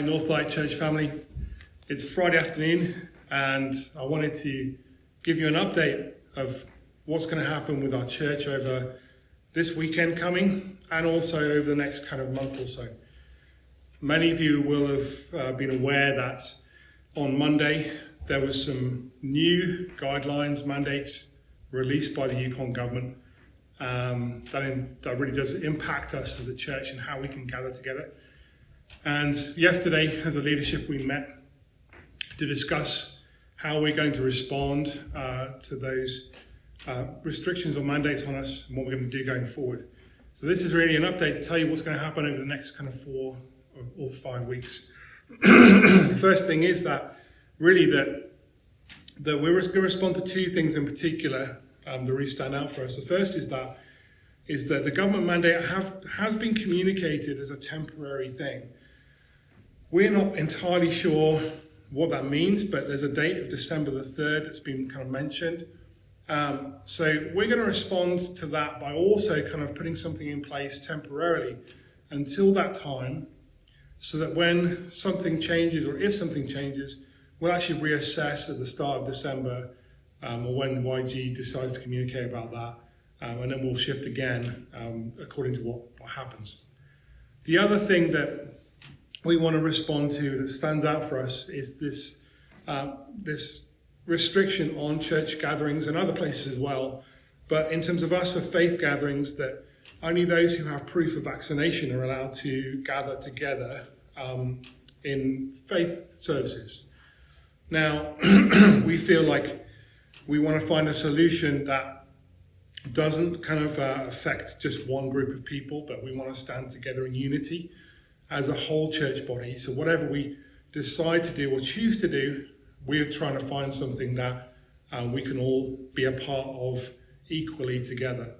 Hi, Northlight Church family. It's Friday afternoon, and I wanted to give you an update of what's going to happen with our church over this weekend coming, and also over the next kind of month or so. Many of you will have been aware that on Monday there was some new guidelines, mandates released by the Yukon government that really does impact us as a church and how we can gather together. And yesterday, as a leadership, we met to discuss how we're going to respond to those restrictions or mandates on us and what we're going to do going forward. So this is really an update to tell you what's going to happen over the next kind of 4 or 5 weeks. The first thing is that really that we're going to respond to two things in particular that really stand out for us. The first is that the government mandate has been communicated as a temporary thing. We're not entirely sure what that means, but there's a date of December the 3rd that's been kind of mentioned. So we're going to respond to that by also kind of putting something in place temporarily until that time, so that when something changes, or if something changes, we'll actually reassess at the start of December, or when YG decides to communicate about that, and then we'll shift again according to what happens. The other thing that we want to respond to that stands out for us is this restriction on church gatherings and other places as well. But in terms of us for faith gatherings, that only those who have proof of vaccination are allowed to gather together in faith services. Now, we feel like we want to find a solution that doesn't kind of affect just one group of people, but we want to stand together in unity as a whole church body. So whatever we decide to do or choose to do, we're trying to find something that we can all be a part of equally together.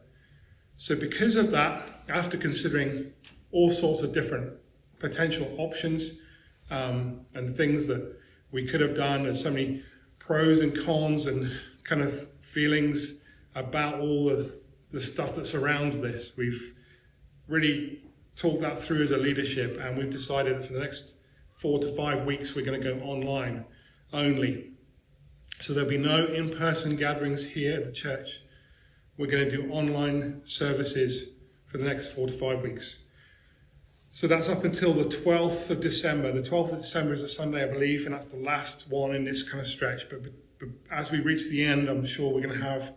So because of that, after considering all sorts of different potential options and things that we could have done, there's so many pros and cons and kind of feelings about all of the stuff that surrounds this. We've really talked that through as a leadership, and we've decided that for the next 4 to 5 weeks we're going to go online only. So there'll be no in-person gatherings here at the church. We're going to do online services for the next 4 to 5 weeks. So that's up until the 12th of December. The 12th of December is a Sunday, I believe, and that's the last one in this kind of stretch. But as we reach the end, I'm sure we're going to have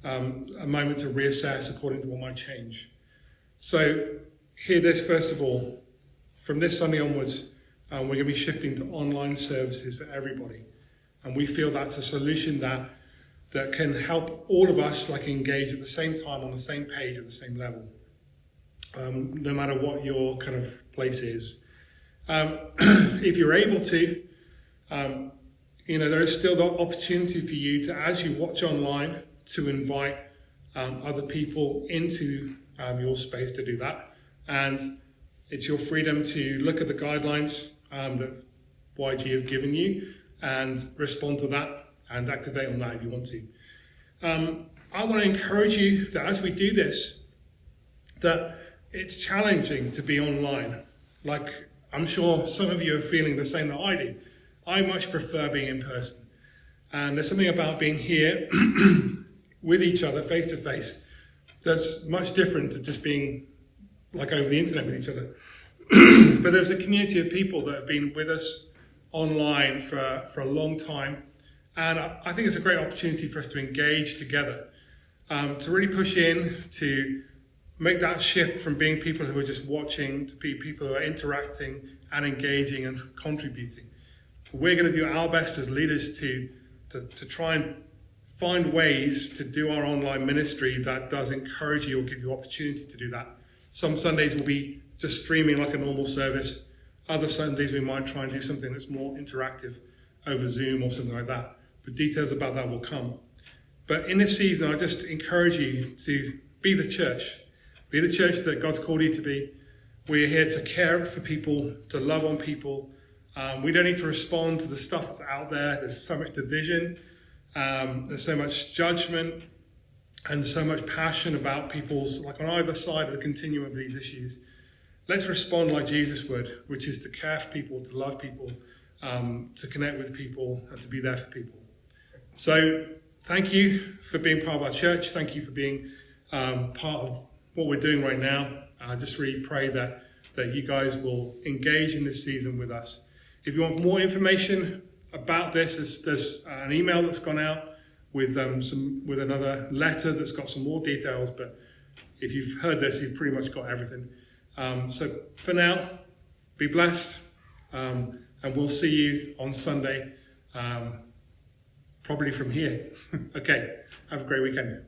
a moment to reassess according to what might change. So hear this, first of all, from this Sunday onwards, we're going to be shifting to online services for everybody. And we feel that's a solution that can help all of us engage at the same time, on the same page, at the same level, no matter what your kind of place is. If you're able to, there is still the opportunity for you to, as you watch online, to invite other people into your space to do that. And it's your freedom to look at the guidelines that YG have given you and respond to that and activate on that if you want to. I want to encourage you that as we do this, that it's challenging to be online. Like, I'm sure some of you are feeling the same that I do. I much prefer being in person. And there's something about being here with each other, face to face, that's much different to just being over the internet with each other. But there's a community of people that have been with us online for a long time. And I think it's a great opportunity for us to engage together, to really push in, to make that shift from being people who are just watching to be people who are interacting and engaging and contributing. We're going to do our best as leaders to try and find ways to do our online ministry that does encourage you or give you opportunity to do that. Some Sundays will be just streaming like a normal service. Other Sundays we might try and do something that's more interactive over Zoom or something like that. But details about that will come. But in this season, I just encourage you to be the church. Be the church that God's called you to be. We're here to care for people, to love on people. We don't need to respond to the stuff that's out there. There's so much division. There's so much judgment and so much passion about people's, on either side of the continuum of these issues. let's respond like Jesus would, which is to care for people, to love people, to connect with people, and to be there for people. So thank you for being part of our church. Thank you for being part of what we're doing right now. I just really pray that you guys will engage in this season with us. If you want more information about this, there's an email that's gone out with another letter that's got some more details. But if you've heard this, you've pretty much got everything. So for now, be blessed, and we'll see you on Sunday, probably from here. Okay, have a great weekend.